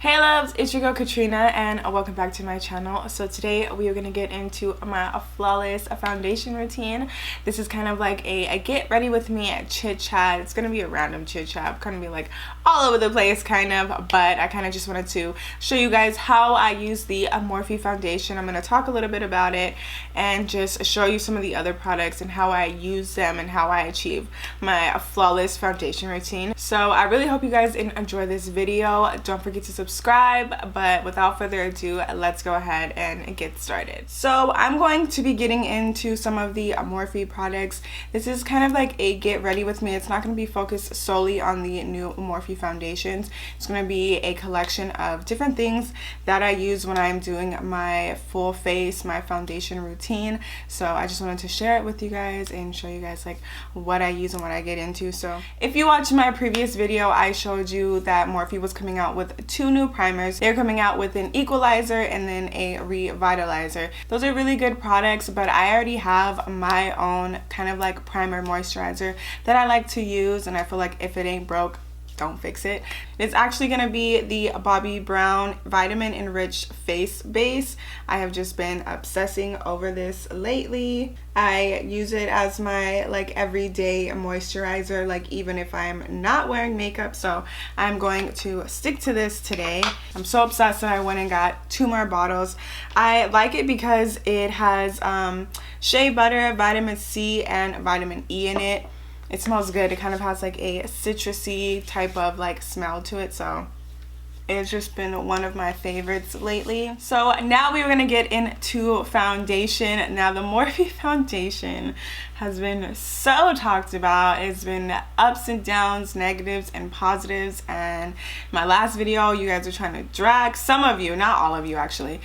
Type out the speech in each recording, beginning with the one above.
Hey loves, it's your girl Katrina and welcome back to my channel. So today we are going to get into my flawless foundation routine. This is kind of like a get ready with me chit chat. It's going to be a random chit chat. I'm going to be like all over the place kind of, but I kind of just wanted to show you guys how I use the Morphe foundation. I'm going to talk a little bit about it and just show you some of the other products and how I use them and how I achieve my flawless foundation routine. So I really hope you guys enjoy this video. Don't forget to subscribe, but without further ado, let's go ahead and get started. So I'm going to be getting into some of the Morphe products. This is kind of like a get ready with me. It's not going to be focused solely on the new Morphe foundations. It's going to be a collection of different things that I use when I'm doing my full face, my foundation routine. So I just wanted to share it with you guys and show you guys like what I use and what I get into. So if you watched my previous video, I showed you that Morphe was coming out with two new primers. They're coming out with an equalizer and then a revitalizer. Those are really good products, but I already have my own kind of like primer moisturizer that I like to use, and I feel like if it ain't broke, don't fix it. It's actually going to be the Bobbi Brown Vitamin Enriched Face Base. I have just been obsessing over this lately. I use it as my like everyday moisturizer, like even if I'm not wearing makeup. So I'm going to stick to this today. I'm so obsessed that I went and got 2 more bottles. I like it because it has shea butter, vitamin C, and vitamin E in it. It smells good. It kind of has like a citrusy type of like smell to it, so it's just been one of my favorites lately. So now we're gonna get into foundation. Now the Morphe foundation has been so talked about. It's been ups and downs, negatives and positives, and my last video you guys are trying to drag, some of you, not all of you actually.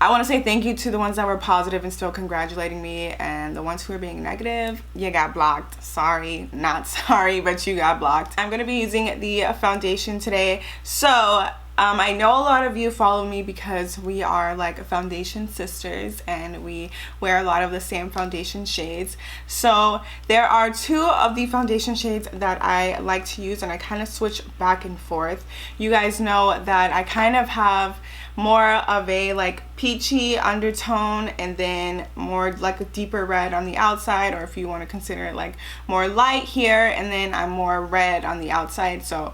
I want to say thank you to the ones that were positive and still congratulating me, and the ones who are being negative, you got blocked. Sorry, not sorry, but you got blocked. I'm going to be using the foundation today. So I know a lot of you follow me because we are like foundation sisters and we wear a lot of the same foundation shades. So there are 2 of the foundation shades that I like to use, and I kind of switch back and forth. You guys know that I kind of have more of a like peachy undertone and then more like a deeper red on the outside, or if you want to consider it like more light here, and then I'm more red on the outside. So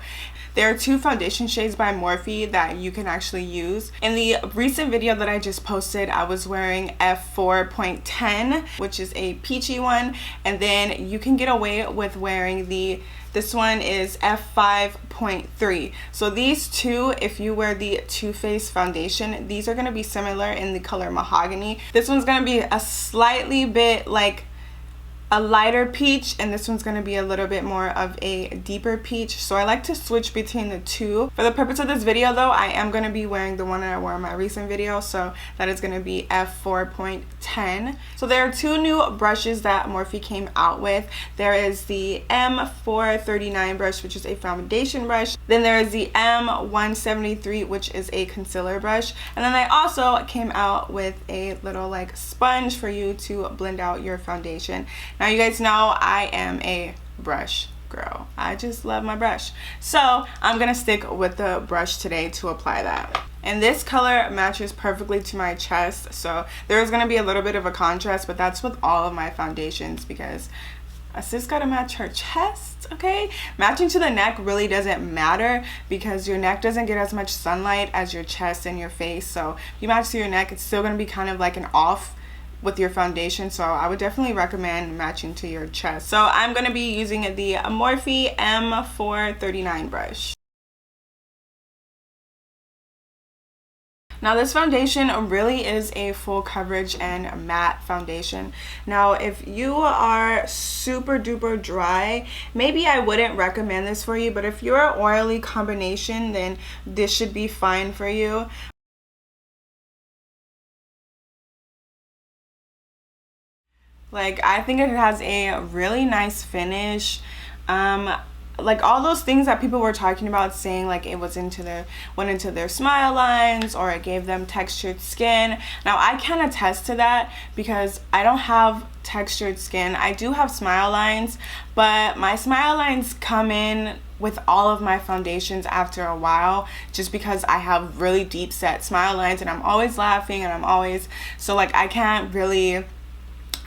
there are 2 foundation shades by Morphe that you can actually use. In the recent video that I just posted, I was wearing F4.10, which is a peachy one, and then you can get away with wearing this one is F5.3. So these 2, if you wear the Too Faced foundation, these are going to be similar in the color mahogany. This one's going to be a slightly bit like a lighter peach, and this one's going to be a little bit more of a deeper peach. So I like to switch between the 2. For the purpose of this video though, I am going to be wearing the one that I wore in my recent video, so that is going to be F4.10. So there are 2 new brushes that Morphe came out with. There is the M439 brush, which is a foundation brush. Then there is the M173, which is a concealer brush. And then I also came out with a little like sponge for you to blend out your foundation. Now you guys know I am a brush girl. I just love my brush. So I'm gonna stick with the brush today to apply that. And this color matches perfectly to my chest, so there is gonna be a little bit of a contrast, but that's with all of my foundations because a sis gotta match her chest, okay? Matching to the neck really doesn't matter because your neck doesn't get as much sunlight as your chest and your face. So if you match to your neck, it's still gonna be kind of like an off with your foundation, so I would definitely recommend matching to your chest. So I'm going to be using the Morphe M439 brush. Now this foundation really is a full coverage and matte foundation. Now if you are super duper dry, maybe I wouldn't recommend this for you, but if you're an oily combination, then this should be fine for you. Like, I think it has a really nice finish. Like all those things that people were talking about, saying like it went into their smile lines or it gave them textured skin. Now I can attest to that because I don't have textured skin. I do have smile lines, but my smile lines come in with all of my foundations after a while, just because I have really deep set smile lines and I'm always laughing and I'm always, so like I can't really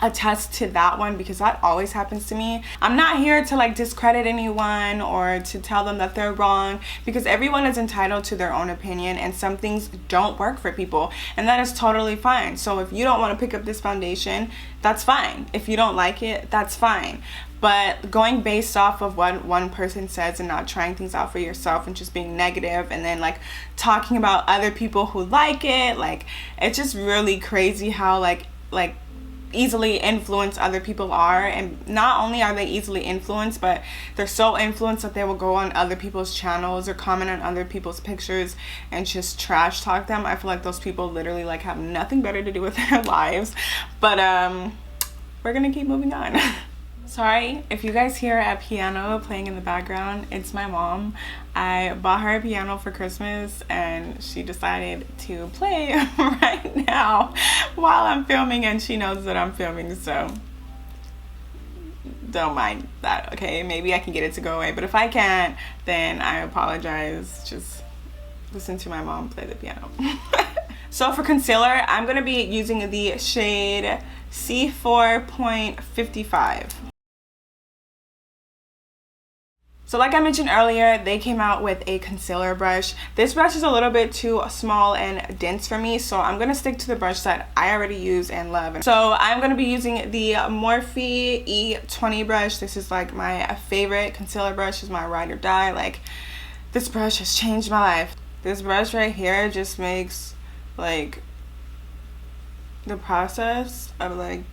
attest to that one because that always happens to me. I'm not here to like discredit anyone or to tell them that they're wrong, because everyone is entitled to their own opinion and some things don't work for people, and that is totally fine. So if you don't want to pick up this foundation, that's fine. If you don't like it, that's fine. But going based off of what one person says and not trying things out for yourself and just being negative and then like talking about other people who like it, like it's just really crazy how like easily influenced other people are. And not only are they easily influenced, but they're so influenced that they will go on other people's channels or comment on other people's pictures and just trash talk them. I feel like those people literally like have nothing better to do with their lives. But we're gonna keep moving on. Sorry if you guys hear a piano playing in the background, it's my mom. I bought her a piano for Christmas and she decided to play right now while I'm filming, and she knows that I'm filming, so don't mind that, okay? Maybe I can get it to go away, but if I can't, then I apologize. Just listen to my mom play the piano. So for concealer, I'm gonna be using the shade C4.55. So like I mentioned earlier, they came out with a concealer brush. This brush is a little bit too small and dense for me, so I'm gonna stick to the brush that I already use and love. So I'm gonna be using the Morphe E20 brush. This is like my favorite concealer brush. Is my ride or die. Like, this brush has changed my life. This brush right here just makes like the process of like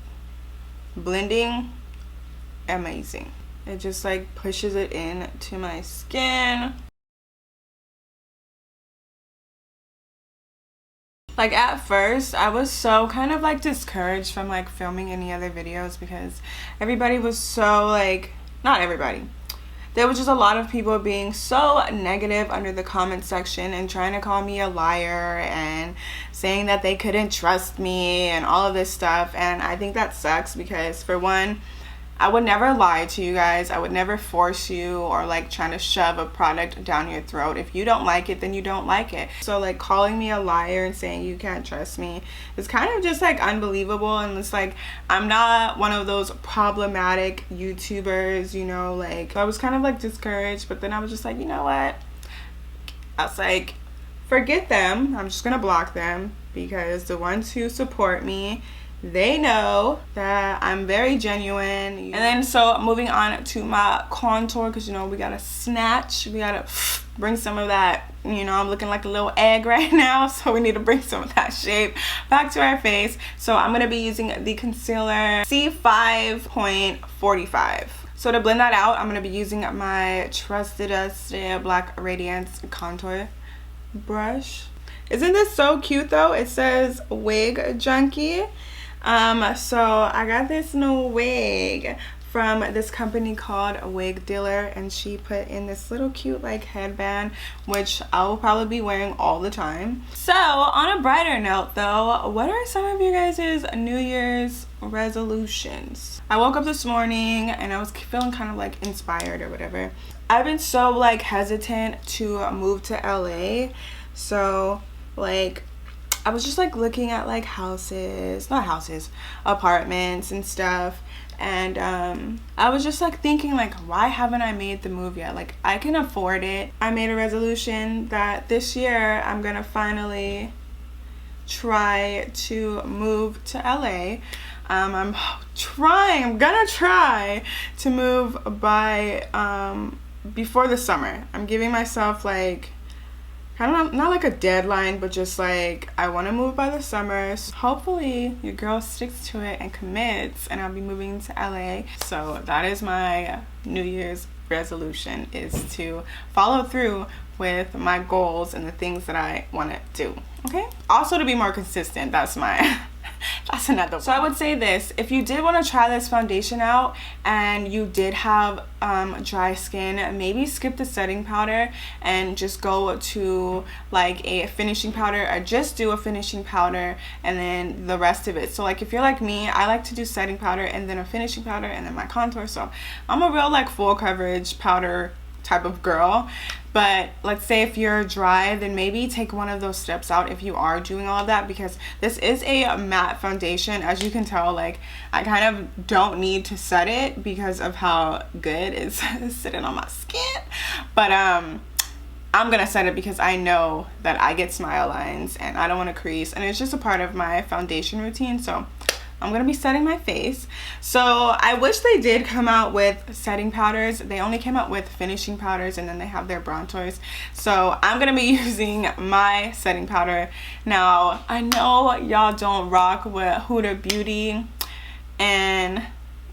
blending amazing. It just like pushes it in to my skin. Like at first I was so kind of like discouraged from like filming any other videos because everybody was so like, not everybody, there was just a lot of people being so negative under the comment section and trying to call me a liar and saying that they couldn't trust me and all of this stuff. And I think that sucks because, for one, I would never lie to you guys. I would never force you or like trying to shove a product down your throat. If you don't like it, then you don't like it. So like calling me a liar and saying you can't trust me is kind of just like unbelievable. And it's like, I'm not one of those problematic YouTubers, you know, like I was kind of like discouraged, but then I was just like, you know what? I was like, forget them. I'm just gonna block them, because the ones who support me, they know that I'm very genuine. And then so moving on to my contour, because you know we gotta snatch, we gotta bring some of that, you know, I'm looking like a little egg right now, so we need to bring some of that shape back to our face. So I'm gonna be using the concealer C5.45. So to blend that out, I'm gonna be using my trusted Black Radiance contour brush. Isn't this so cute though? It says Wig Junkie. So I got this new wig from this company called Wig Dealer, and she put in this little cute like headband, which I will probably be wearing all the time. So on a brighter note though, what are some of you guys' New Year's resolutions? I woke up this morning and I was feeling kind of like inspired or whatever. I've been so like hesitant to move to LA, so like I was just like looking at like apartments and stuff, and I was just like thinking like, why haven't I made the move yet? Like, I can afford it. I made a resolution that this year I'm gonna finally try to move to LA. I'm gonna try to move by before the summer. I'm giving myself like kind of not like a deadline, but just like I want to move by the summer. So hopefully your girl sticks to it and commits, and I'll be moving to LA. So that is my New Year's resolution, is to follow through with my goals and the things that I want to do. Okay, also to be more consistent. That's my that's another one. So I would say this: if you did want to try this foundation out and you did have dry skin, maybe skip the setting powder and just go to like a finishing powder, or just do a finishing powder and then the rest of it. So like if you're like me, I like to do setting powder and then a finishing powder and then my contour. So I'm a real like full coverage powder type of girl. But let's say if you're dry, then maybe take one of those steps out if you are doing all of that, because this is a matte foundation. As you can tell, like, I kind of don't need to set it because of how good it's sitting on my skin. But I'm gonna set it because I know that I get smile lines and I don't want to crease, and it's just a part of my foundation routine. So I'm gonna be setting my face. So I wish they did come out with setting powders. They only came out with finishing powders, and then they have their bronzers. So I'm gonna be using my setting powder. Now, I know y'all don't rock with Huda Beauty, and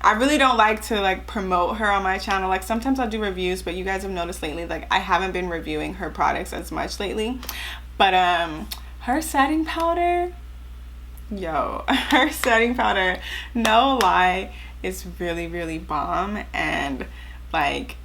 I really don't like to like promote her on my channel. Like, sometimes I'll do reviews, but you guys have noticed lately, like, I haven't been reviewing her products as much lately. But her setting powder, yo, her setting powder, no lie, is really, really bomb. And like,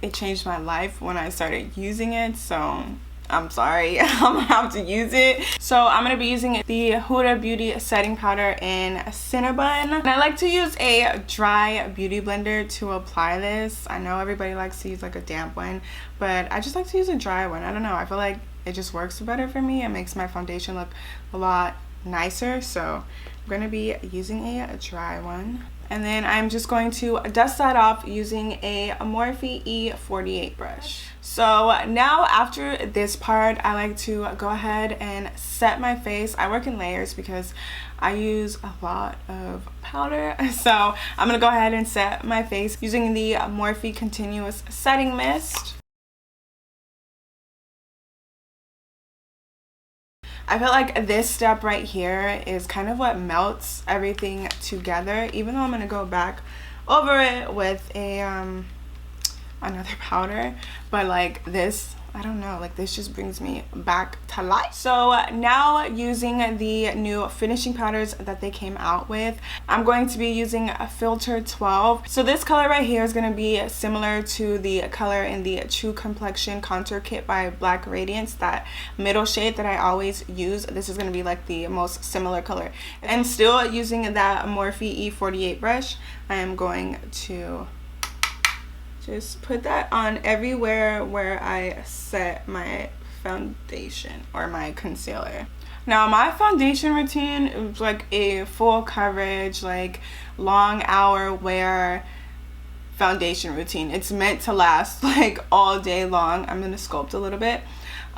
it changed my life when I started using it. So I'm sorry, I'm gonna have to use it. So I'm gonna be using the Huda Beauty setting powder in Cinnabon. And I like to use a dry beauty blender to apply this. I know everybody likes to use like a damp one, but I just like to use a dry one. I don't know, I feel like it just works better for me. It makes my foundation look a lot nicer. So I'm gonna be using a dry one, and then I'm just going to dust that off using a Morphe E48 brush. So now after this part, I like to go ahead and set my face. I work in layers because I use a lot of powder. So I'm gonna go ahead and set my face using the Morphe Continuous Setting Mist. I feel like this step right here is kind of what melts everything together, even though I'm gonna go back over it with a another powder. But like this, I don't know, like this just brings me back to life. So now, using the new finishing powders that they came out with, I'm going to be using a Filter 12. So this color right here is going to be similar to the color in the True Complexion Contour Kit by Black Radiance, that middle shade that I always use. This is going to be like the most similar color. And still using that Morphe E48 brush, I am going to just put that on everywhere where I set my foundation or my concealer. Now, my foundation routine is like a full coverage, like long hour wear foundation routine. It's meant to last like all day long. I'm gonna sculpt a little bit.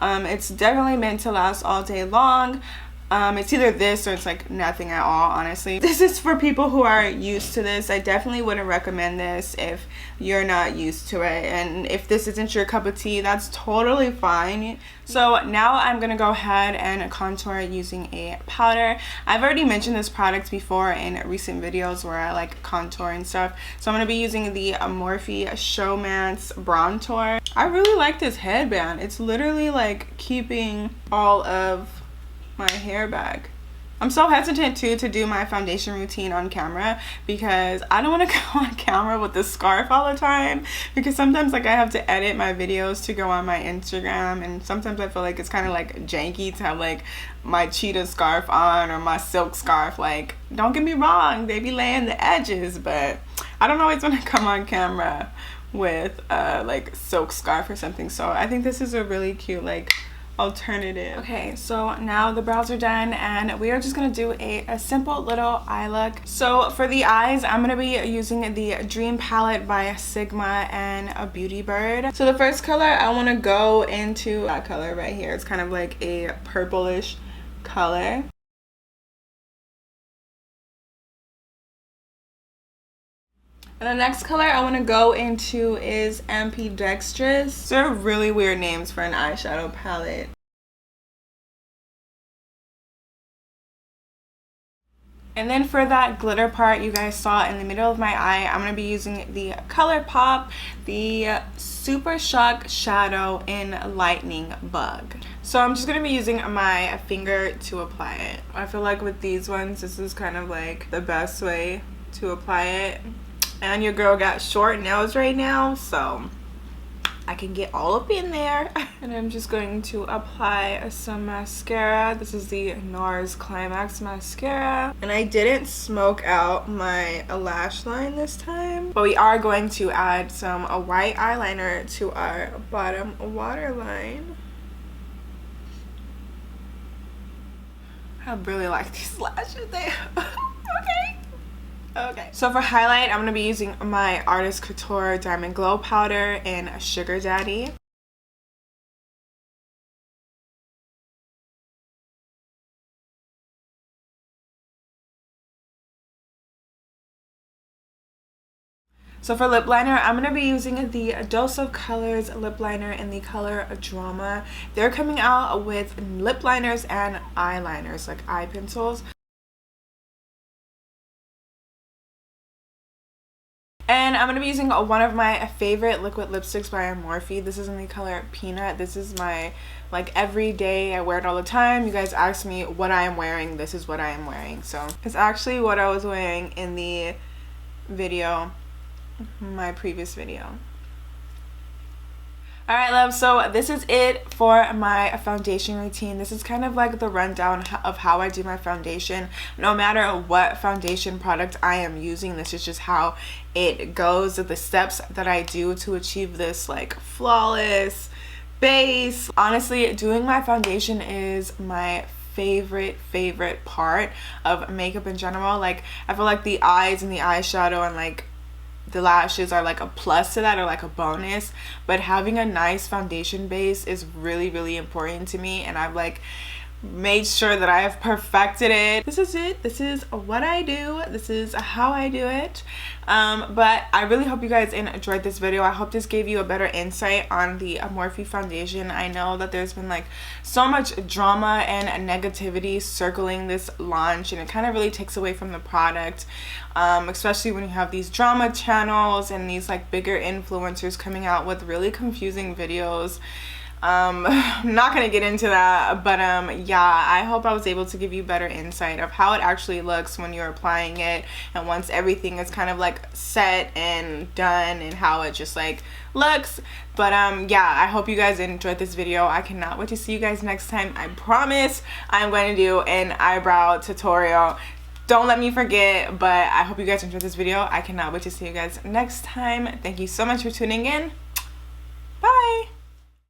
It's definitely meant to last all day long. It's either this or it's like nothing at all, honestly. This is for people who are used to this. I definitely wouldn't recommend this if you're not used to it, and if this isn't your cup of tea, that's totally fine. So now I'm gonna go ahead and contour using a powder. I've already mentioned this product before in recent videos where I like contour and stuff. So I'm gonna be using the Morphe Showmance Bronzer. I really like this headband. It's literally like keeping all of my hair back. I'm so hesitant too to do my foundation routine on camera because I don't want to go on camera with this scarf all the time, because sometimes like I have to edit my videos to go on my Instagram, and sometimes I feel like it's kind of like janky to have like my cheetah scarf on or my silk scarf. Like, don't get me wrong, they be laying the edges, but I don't always want to come on camera with like silk scarf or something. So I think this is a really cute like alternative. Okay, so now the brows are done and we are just gonna do a simple little eye look. So for the eyes, I'm gonna be using the Dream Palette by Sigma and a Beauty Bird. So the first color I want to go into that color right here. It's kind of like a purplish color. And the next color I want to go into is Ambidextrous. They're really weird names for an eyeshadow palette. And then for that glitter part you guys saw in the middle of my eye, I'm going to be using the ColourPop, the Super Shock Shadow in Lightning Bug. So I'm just going to be using my finger to apply it. I feel like with these ones, this is kind of like the best way to apply it. And your girl got short nails right now, so I can get all up in there. And I'm just going to apply some mascara. This is the NARS Climax mascara. And I didn't smoke out my lash line this time, but we are going to add some white eyeliner to our bottom waterline. I really like these lashes. They okay. So for highlight, I'm gonna be using my Artist Couture Diamond Glow Powder in Sugar Daddy. So for lip liner, I'm going to be using the Dose of Colors lip liner in the color Drama. They're coming out with lip liners and eyeliners, like eye pencils. And I'm going to be using one of my favorite liquid lipsticks by Morphe. This is in the color Peanut. This is my, like, everyday, I wear it all the time. You guys ask me what I am wearing. This is what I am wearing. So it's actually what I was wearing in the video, my previous video. Alright, love, so this is it for my foundation routine. This is kind of like the rundown of how I do my foundation. No matter what foundation product I am using, this is just how it goes, the steps that I do to achieve this like flawless base. Honestly, doing my foundation is my favorite part of makeup in general. Like, I feel like the eyes and the eyeshadow and like the lashes are like a plus to that, or like a bonus, but having a nice foundation base is really important to me, and I've like made sure that I have perfected it. This is it. This is what I do. This is how I do it. But I really hope you guys enjoyed this video. I hope this gave you a better insight on the Morphe foundation. I know that there's been like so much drama and negativity circling this launch, and it kind of really takes away from the product, especially when you have these drama channels and these like bigger influencers coming out with really confusing videos. I'm not gonna get into that, but yeah, I hope I was able to give you better insight of how it actually looks when you're applying it, and once everything is kind of like set and done, and how it just like looks. But yeah, I hope you guys enjoyed this video. I cannot wait to see you guys next time. I promise I'm going to do an eyebrow tutorial. Don't let me forget. But I hope you guys enjoyed this video. I cannot wait to see you guys next time. Thank you so much for tuning in.